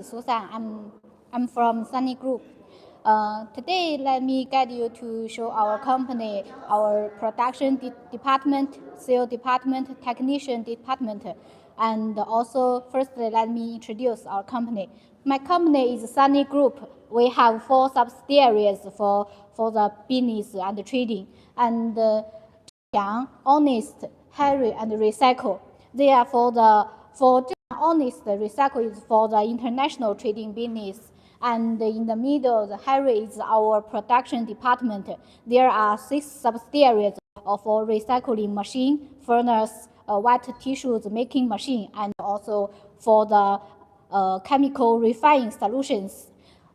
Susan. I'm from Sunny Group. Today, let me guide you to show our company, our production department, sales department, technician department, and also firstly, let me introduce our company. My company is Sunny Group. We have 4 subsidiaries for the business and trading, and Honest, Harry, and Recycle. They are for Honest Recycle is for the international trading business. And in the middle, the Harry is our production department. There are 6 subsidiaries for recycling machine, furnace, wet tissues making machine, and also for the chemical refining solutions.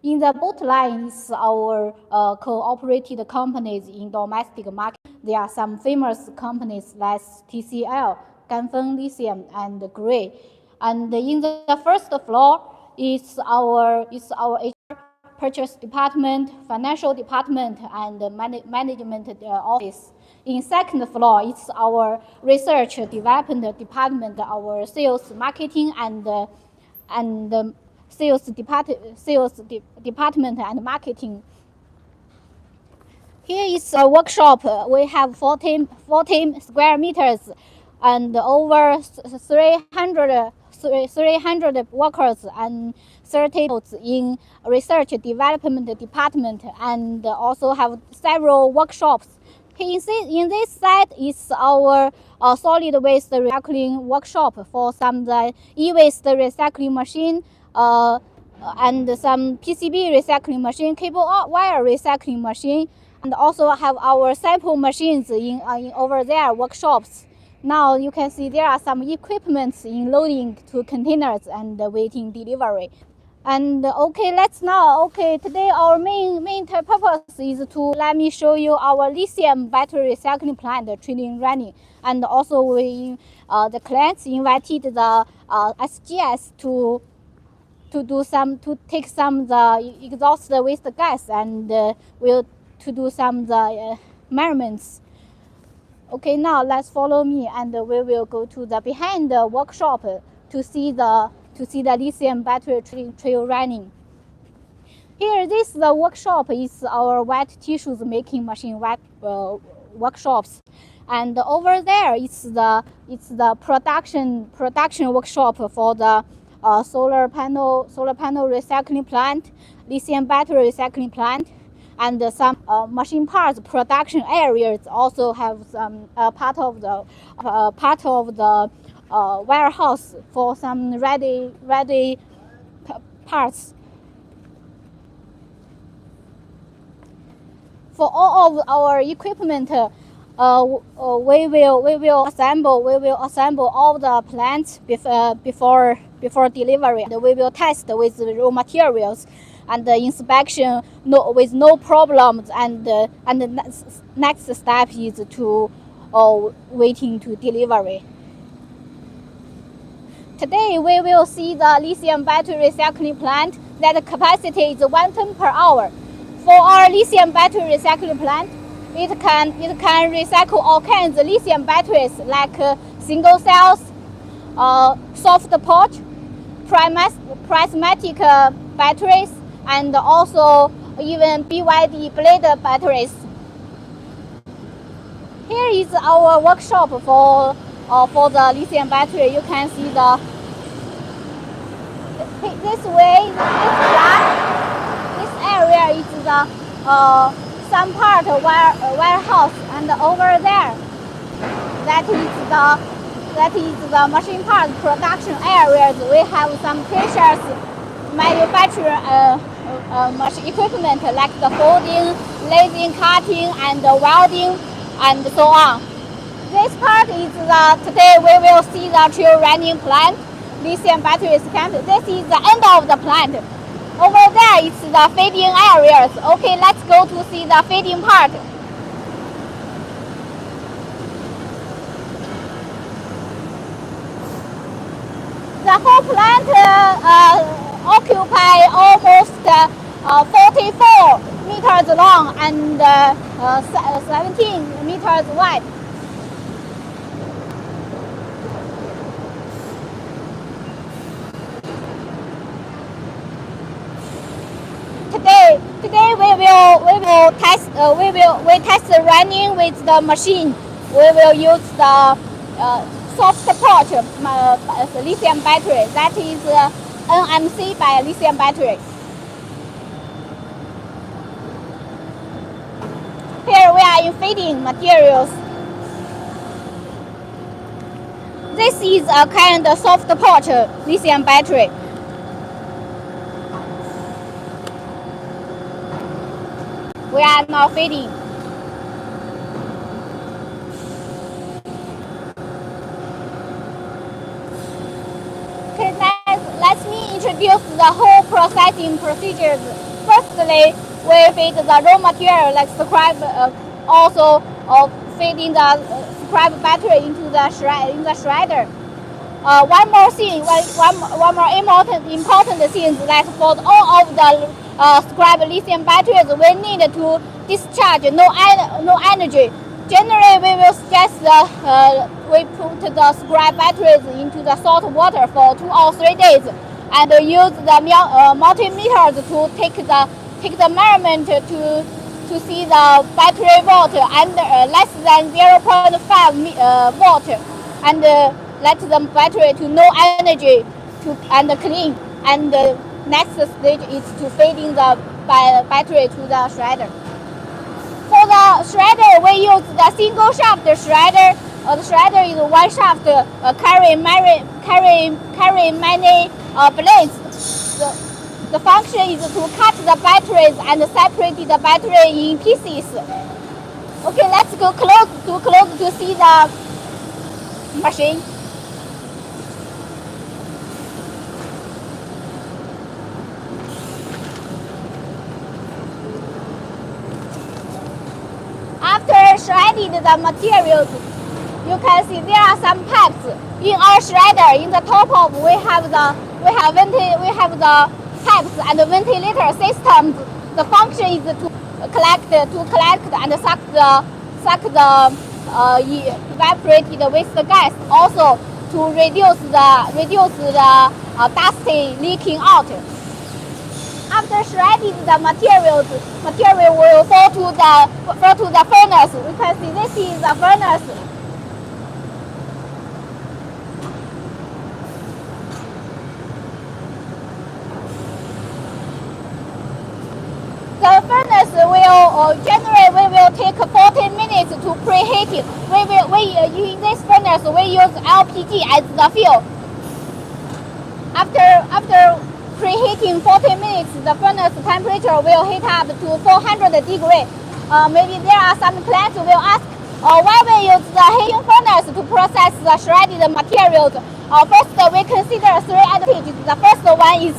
In the bottom line is our cooperated companies in domestic market. There are some famous companies like TCL, Ganfeng Lithium, and Gray. And in the first floor is our HR purchase department, financial department, and management office. In second floor, it's our research development department, our sales, marketing, and sales department and marketing. Here is a workshop. We have 14 square meters and over 300 workers and 30 in research development department, and also have several workshops. In this site is our solid waste recycling workshop for some the e-waste recycling machine, and some PCB recycling machine, cable wire recycling machine, and also have our sample machines in over there workshops. Now you can see there are some equipments in loading to containers and waiting delivery. And today our main purpose is to let me show you our lithium battery recycling plant training running, and also the clients invited the SGS to take some the exhaust waste gas, and will to do some the measurements. Okay, now let's follow me, and we will go to the behind the workshop to see the lithium battery trail running. Here, the workshop is our wet tissues making machine workshops, and over there it's the production workshop for the solar panel recycling plant, lithium battery recycling plant, and some machine parts production areas also have some part of the warehouse for some ready parts. For all of our equipment, we will assemble all the plants before delivery, and we will test with raw materials and the inspection with no problems, and the next step is to waiting to delivery. Today we will see the lithium battery recycling plant that capacity is 1 ton per hour. For our lithium battery recycling plant, it can recycle all kinds of lithium batteries like single cells, soft pot, prismatic batteries, and also even BYD blade batteries. Here is our workshop for the lithium battery. You can see this way, this area is the some part warehouse, and over there that is the machine part production areas. We have some precious manufacturing machine equipment like the folding, lasing, cutting, and welding, and so on. This part is today we will see the trail running plant, lithium battery camp. This is the end of the plant. Over there is the feeding areas. Okay, let's go to see the feeding part. The whole plant occupy almost 44 meters long and 17 meters wide. Today we test running with the machine. We will use the soft port lithium battery. That is NMC by lithium battery. Here we are inflating materials. This is a kind of soft port lithium battery. We are now feeding. Okay, let me introduce the whole processing procedures. Firstly, we feed the raw material like scrap, also feeding the scrap battery into the shredder. One more thing, one more important thing is that for all of the scrap lithium batteries, we need to discharge no energy. Generally, we will suggest we put the scrap batteries into the salt water for 2 or 3 days, and use the multimeters to take the measurement to see the battery volt and less than 0.5 volt, and let the battery to no energy and clean. And the next stage is to feeding the battery to the shredder. For the shredder, we use the single shaft shredder. The shredder is one shaft carrying many blades. The function is to cut the batteries and separate the battery in pieces. Okay, let's go close to see the machine. After shredding the materials, you can see there are some pipes in our shredder. In the top of we have the pipes and the ventilator systems. The function is to collect and suck the evaporated waste gas. Also to reduce the dusty leaking out. After shredding the material will fall to the furnace. We can see this is the furnace. The furnace will generally we will take 14 minutes to preheat it. In this furnace we use LPG as the fuel. After preheating 40 minutes, the furnace temperature will heat up to 400 degrees. Maybe there are some clients will ask why we use the heating furnace to process the shredded materials. First, we consider 3 advantages. The first one is,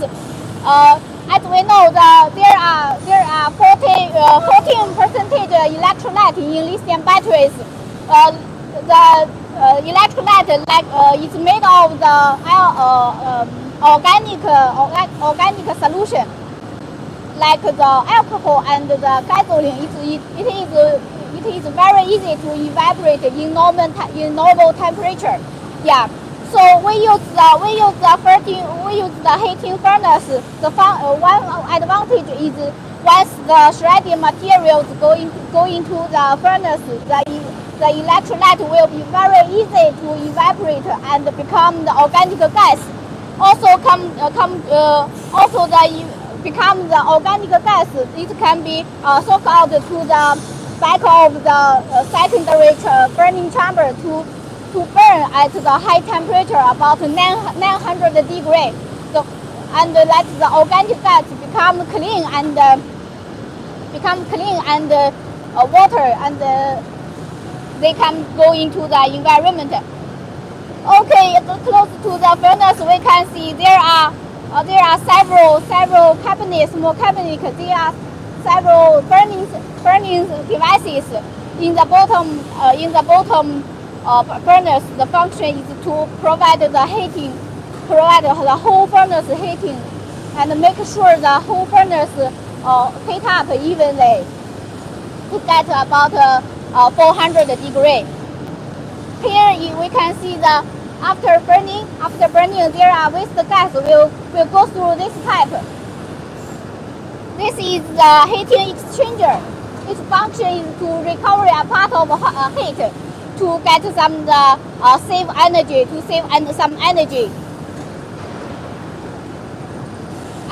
as we know, there are 14% electrolyte in lithium batteries. The electrolyte is made of the organic solution, like the alcohol and the gasoline. It is very easy to evaporate in normal temperature. Yeah. So we use the heating furnace. One advantage is once the shredded materials go into the furnace, the electrolyte will be very easy to evaporate and become the organic gas. Become the organic gas. It can be soaked out to the back of the secondary burning chamber to burn at the high temperature, about 900 degrees. And let the organic gas become clean and water, and they can go into the environment. Okay, close to the furnace, we can see there are several cabinets, small cabinets. There are several burning devices in the bottom furnace. The function is to provide the whole furnace heating, and make sure the whole furnace heat up evenly to get about 400 degrees. Here we can see the after burning there are waste gas will go through this pipe. This is the heating exchanger. Its function is to recover a part of heat to get some save energy, to save some energy.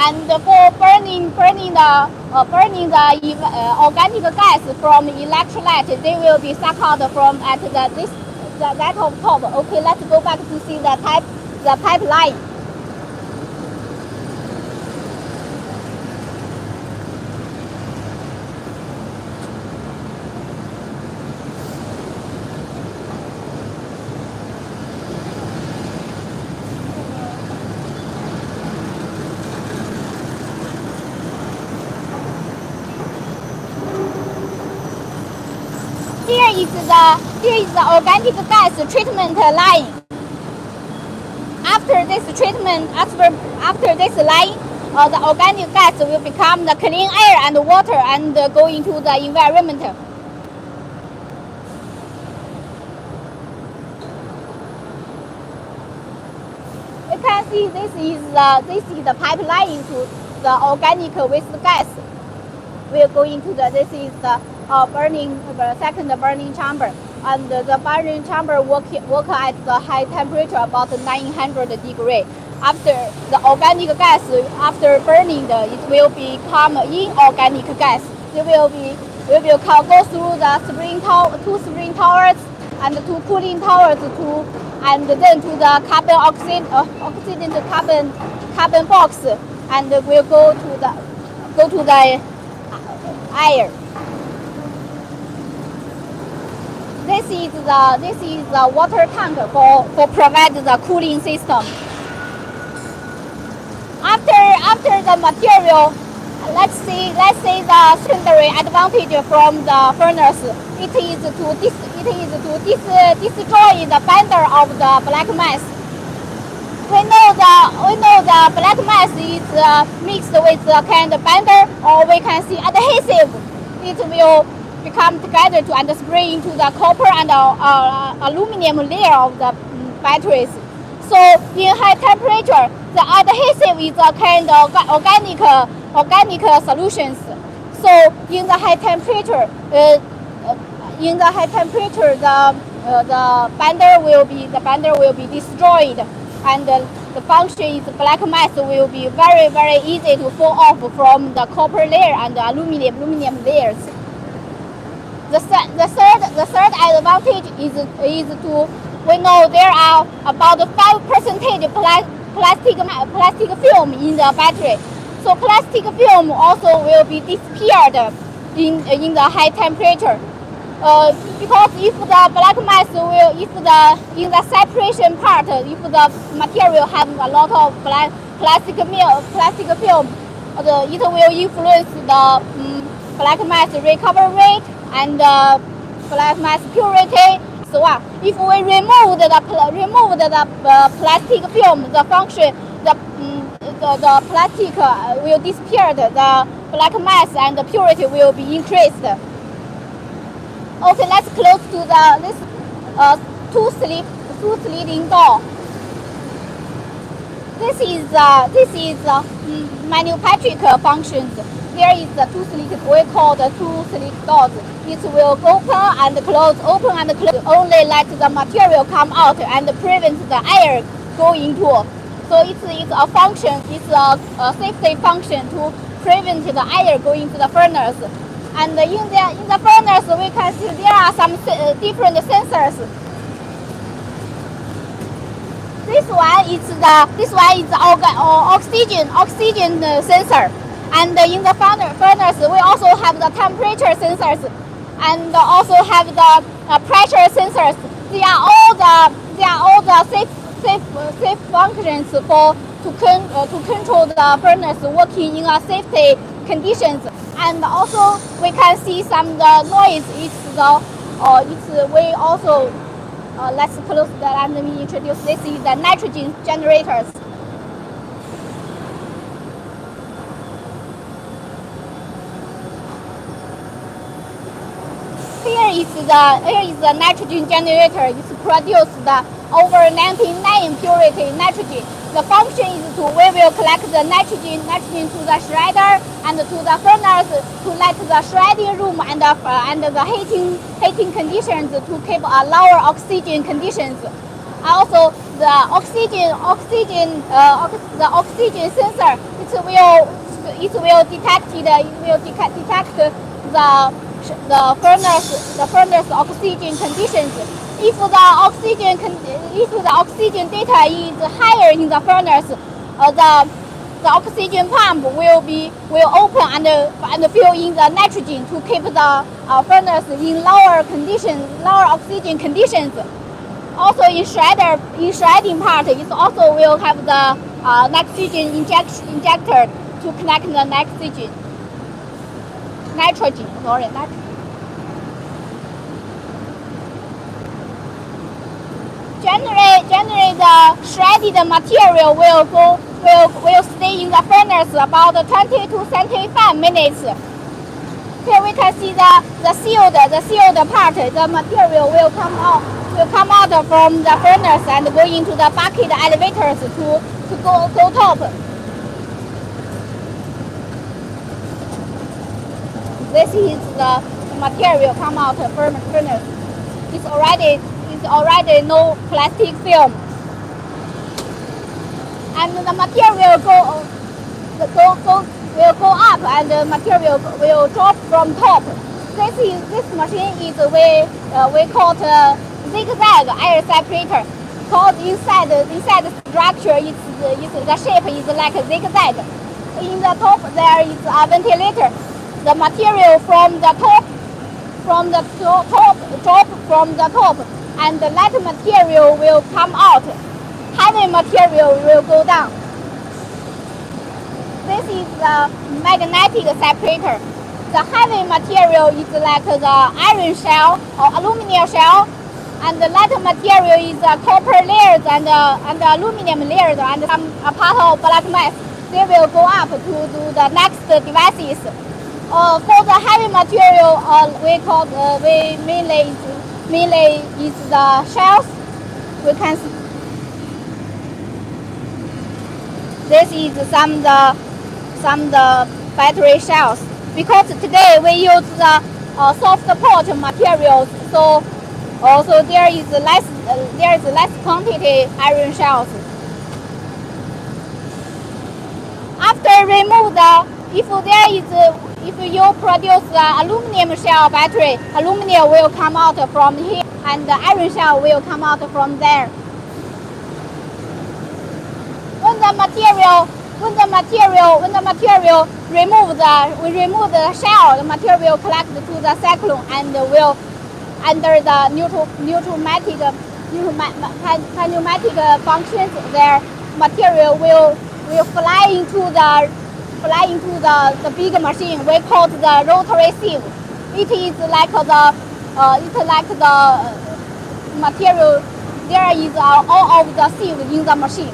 And for burning the organic gas from electrolyte, they will be sucked out from at that of top. Okay, let's go back to see the pipeline. Here is the organic gas treatment line. After this treatment, after this line, the organic gas will become the clean air and water and go into the environment. You can see this is the pipeline into the organic waste gas. Will go into this is the second burning chamber, and the burning chamber work at the high temperature, about 900 degrees. After the organic gas, after burning, it will become inorganic gas. It will go through the two spring towers and two cooling towers, and then to the carbon box, and will go to the air. This is the water tank for provide the cooling system. After the material, let's say the secondary advantage from the furnace. It is to destroy the binder of the black mass. We know the black mass is mixed with the kind of binder, or we can see adhesive. It will become together and spray into the copper and aluminum layer of the batteries. So in high temperature, the adhesive is a kind of organic solutions. So in the high temperature, the binder will be destroyed, and the function is black mass will be very, very easy to fall off from the copper layer and the aluminum layers. The third advantage is to, we know there are about 5% plastic film in the battery. So plastic film also will be disappeared in the high temperature. Because if the black mass in the separation part, if the material have a lot of plastic film, it will influence the black mass recovery rate and black mass purity. So if we remove the plastic film, the function, the plastic will disappear. The black mass and the purity will be increased. Okay, let's close to this two sliding door. This is manufacturing functions. There is the two slit, we call the two slit doors. It will open and close, only let the material come out and prevent the air go into. So it's a function, it's a safety function to prevent the air going into the furnace. And in the furnace, we can see there are some different sensors. This one is the oxygen sensor. And in the furnace, we also have the temperature sensors, and also have the pressure sensors. They are all the safe functions to control the furnace working in a safety conditions. And also we can see some the noise. We also let's close that and let me introduce. This is the nitrogen generators. Here is the nitrogen generator. It produces the over 99 purity nitrogen. The function is we will collect the nitrogen to the shredder and to the furnace to let the shredding room and the heating conditions to keep a lower oxygen conditions. Also, the oxygen sensor it will detect the furnace oxygen conditions. If the oxygen data is higher in the furnace, the oxygen pump will open and fill in the nitrogen to keep the furnace in lower oxygen conditions. Also in shredding part, it also will have the nitrogen injector to connect the nitrogen. Generally the shredded material will stay in the furnace about 20 to 25 minutes. Here we can see the sealed part. The material will come out from the furnace and go into the bucket elevators to go top. This is the material come out from the furnace. It's already no plastic film, and the material will go up, and the material will drop from top. This machine is we call it zigzag air separator, because inside the structure the shape is like a zigzag. In the top there is a ventilator. The material from the top drop from the top, and the light material will come out. Heavy material will go down. This is the magnetic separator. The heavy material is like the iron shell or aluminum shell, and the light material is the copper layers and the aluminum layers and some part of black mass. They will go up to do the next devices. For the heavy material, we mainly is the shells. We can see this is some the battery shells, because today we use the soft port materials, so also there is less quantity iron shells. After remove if you produce the aluminum shell battery, aluminum will come out from here, and the iron shell will come out from there. When the material we remove the shell, the material collect to the cyclone and will under the pneumatic functions. Their material will fly into the big machine. We call it the rotary sieve. It is like the material. There is all of the sieve in the machine.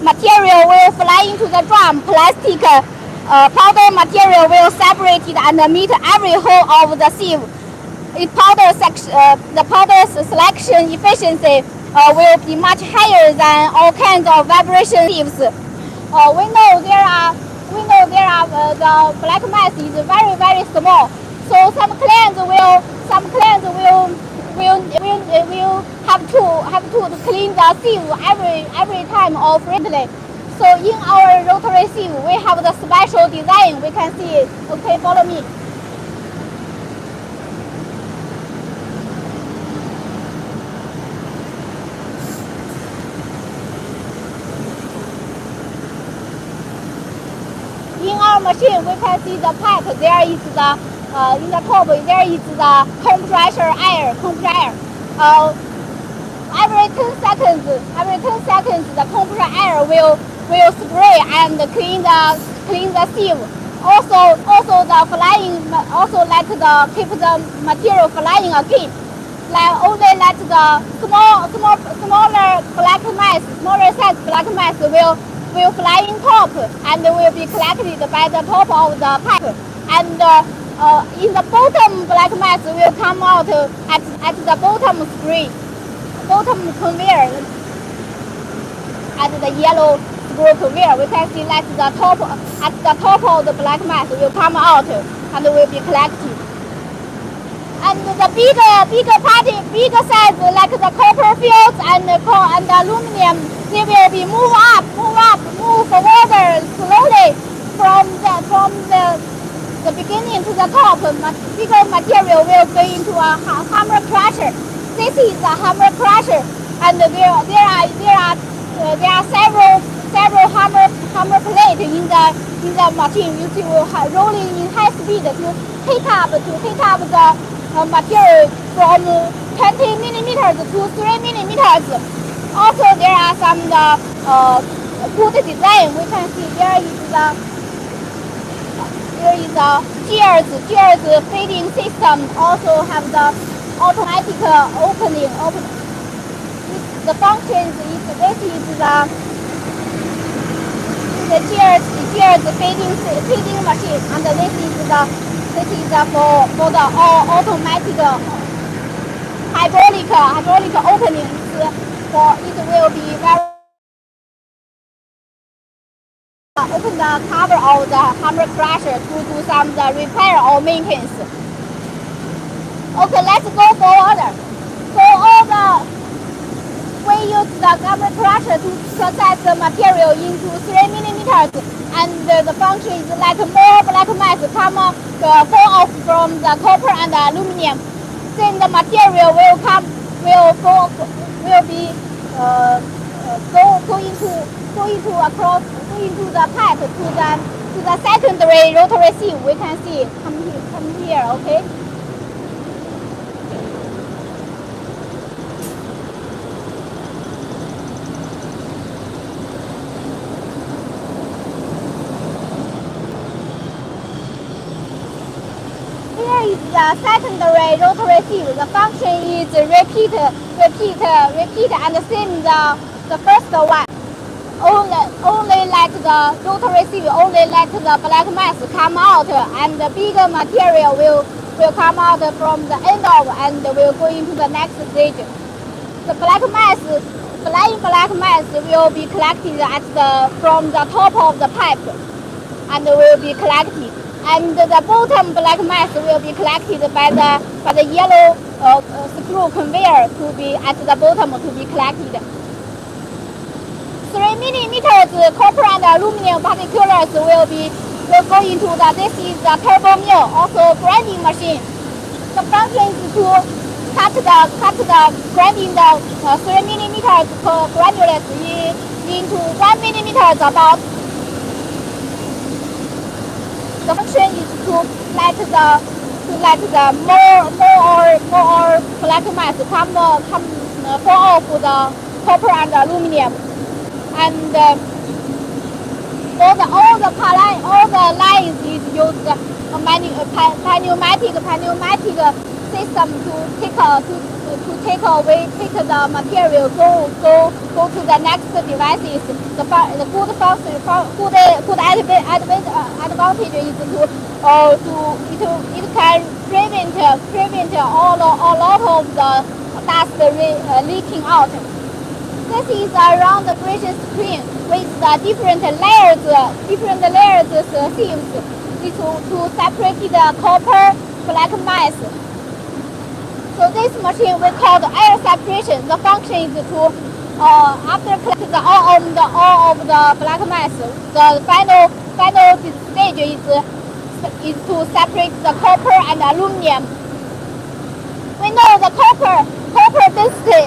Material will fly into the drum. Plastic powder material will separate it and meet every hole of the sieve. The powder selection efficiency will be much higher than all kinds of vibration sieves. We know there are the black mass is very, very small. So some clients will have to clean the sieve every time or frequently. So in our rotary sieve we have the special design. We can see it. Okay, follow me. In our machine, we can see the pipe. There is in the top. There is the compressor air. Every 10 seconds, the compressor air will spray and clean the sieve. Also the flying. Also let keep the material flying again. Only let the smaller black mass, smaller size black mass will fly in top and will be collected by the top of the pipe. and in the bottom black mass will come out at the bottom screen, bottom conveyor, at the yellow screw conveyor. We can see that at the top of the black mass will come out and will be collected. And the bigger size, like the copper fields and aluminum, they will be move forward slowly from the beginning to the top. Bigger material will go into a hammer crusher. This is a hammer crusher, and there are several hammer plates in the machine, which will rolling in high speed to heat up the material from 20 millimeters to 3 millimeters. Also, there are some good design. We can see there is a gears feeding system. Also have the automatic opening. The function is this is the gears feeding machine, and this is for the automatic hydraulic openings. For it will be very open the cover of the hammer crusher to do some repair or maintenance. Okay, let's go forward. We use the hammer crusher to process the material into 3 millimeters, and the function is like more black mass fall off from the copper and aluminum. Then the material will go into the pipe to the secondary rotary sieve. We can see come here, okay. Here is the secondary rotary sieve. The function is repeat and same the first one. Only let the rotary sieve, only let the black mass come out, and the bigger material will come out from the end of and will go into the next stage. The flying black mass will be collected from the top of the pipe and will be collected. And the bottom black mass will be collected by the yellow screw conveyor to be at the bottom to be collected. 3 millimeters copper and aluminum particulars will go into this is the turbo mill, also grinding machine. The function is to cut the grinding the 3 millimeters granules into 1 millimeters about. The function is to let the more black mass come fall off the copper and aluminum. And all the lines is used a pneumatic system to take the material go to the next devices. The good advantage is it can prevent a lot of the dust leaking out. This is a round bridge screen with the different layers seams to separate the copper black mass. So this machine we call the air separation. The function is to after collect all of the black mass, the final stage is to separate the copper and aluminum. We know the copper density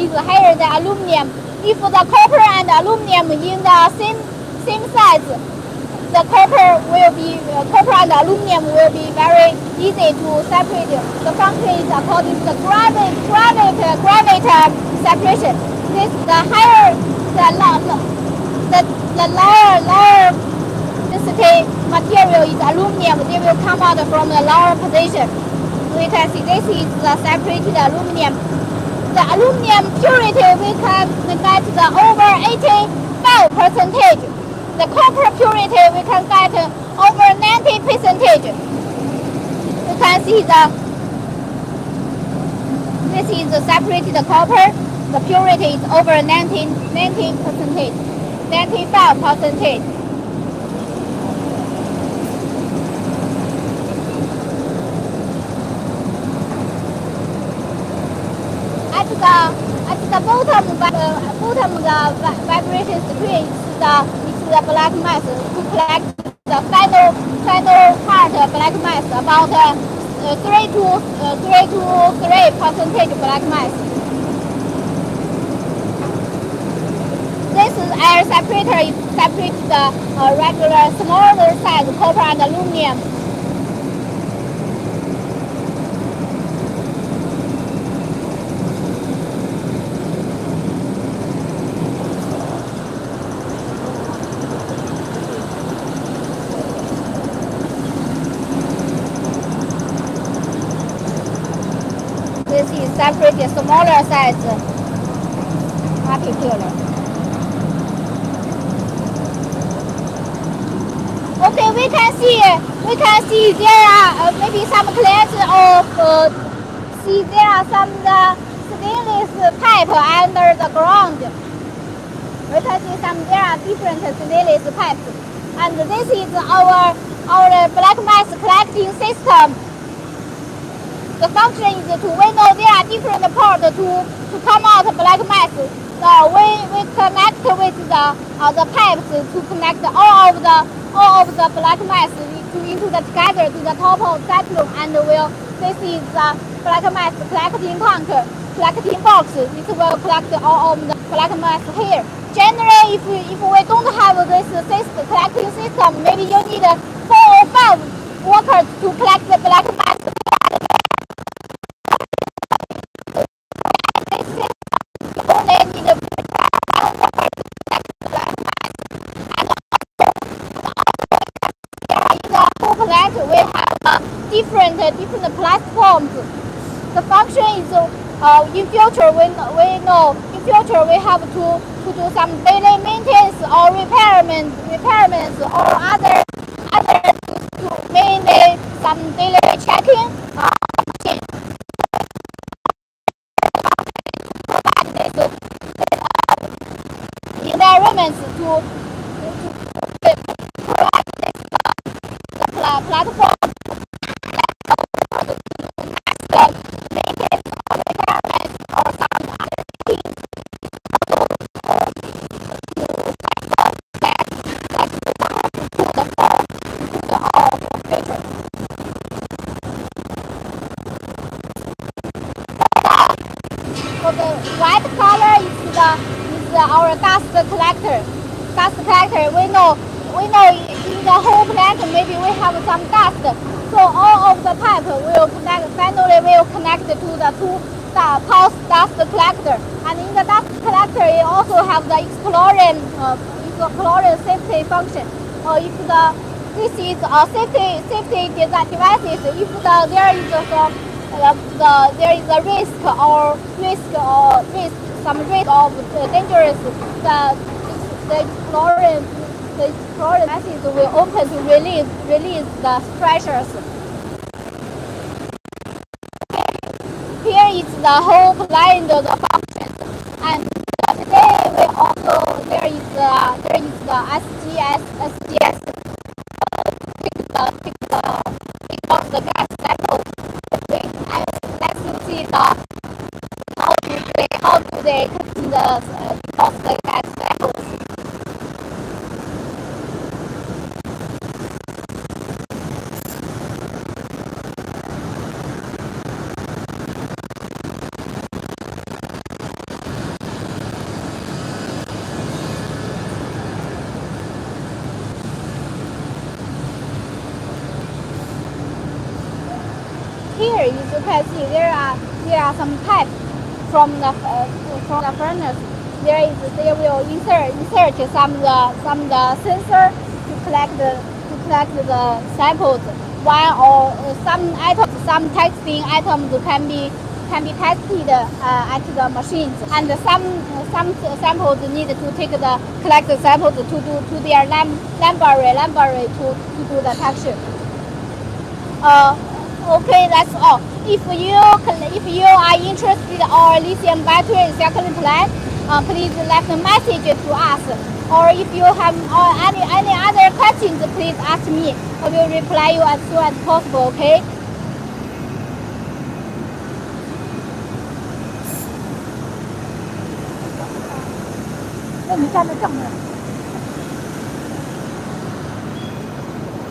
is higher than aluminum. If the copper and aluminum in the same size, the copper and aluminum will be very easy to separate. The function is according to the gravity separation. This the lower density material is aluminum. They will come out from the lower position. We can see this is the separated aluminum. The aluminum purity we can get the over 85%. the copper purity we can get over 90%. You can see this is the separated copper. The purity is over 90%, 95%. At the bottom the vibration screen is the black mass to collect the final part black mass, about 3 to 3% black mass. This air separator separates the regular smaller size copper and aluminum. This is separated smaller size particular. Okay, we can see there are maybe some clients of see there are some stainless pipe under the ground. We can see there are different stainless pipes, and this is our black mass collecting system. The function is we know there are different ports to come out black mass. We connect with the pipes to connect all of the black mass into the together to the top of cyclone, and this is the black mass collecting tank, collecting box. It will collect all of the black mass here. Generally, if we don't have this collecting system, maybe you need 4 or 5 workers to collect the black mass. We have different platforms. The function is in future we know in future we have to do some daily maintenance or repairments or other to mainly some daily checking. Environments to provide the platform. So the white color is our dust collector. We know in the whole plant maybe we have some dust. So all of the pipe will connect to the pulse dust collector. And in the dust collector, it also have the exploring safety function. This is a safety devices. If there is a risk of dangerous, the exploring devices will open to release the pressures. Here is the whole blind of the functions, and today we also there is the SGS pick off the gas cycle. Let's see how do they pick off the gas cycles. Here, as you can see, there are some pipes from the furnace. They will insert some sensor to collect the samples. Some testing items can be tested at the machines, and some samples need to collect the samples to their laboratory to do the texture. Okay, that's all. If you are interested in our lithium battery recycling plan, please left a message to us. Or if you have any other questions, please ask me. I will reply you as soon as possible. Okay.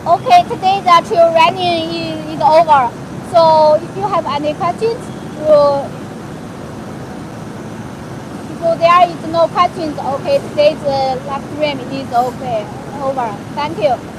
Okay, today the trail running is over. So if you have any questions, if there is no questions, okay, today's live stream is okay over. Thank you.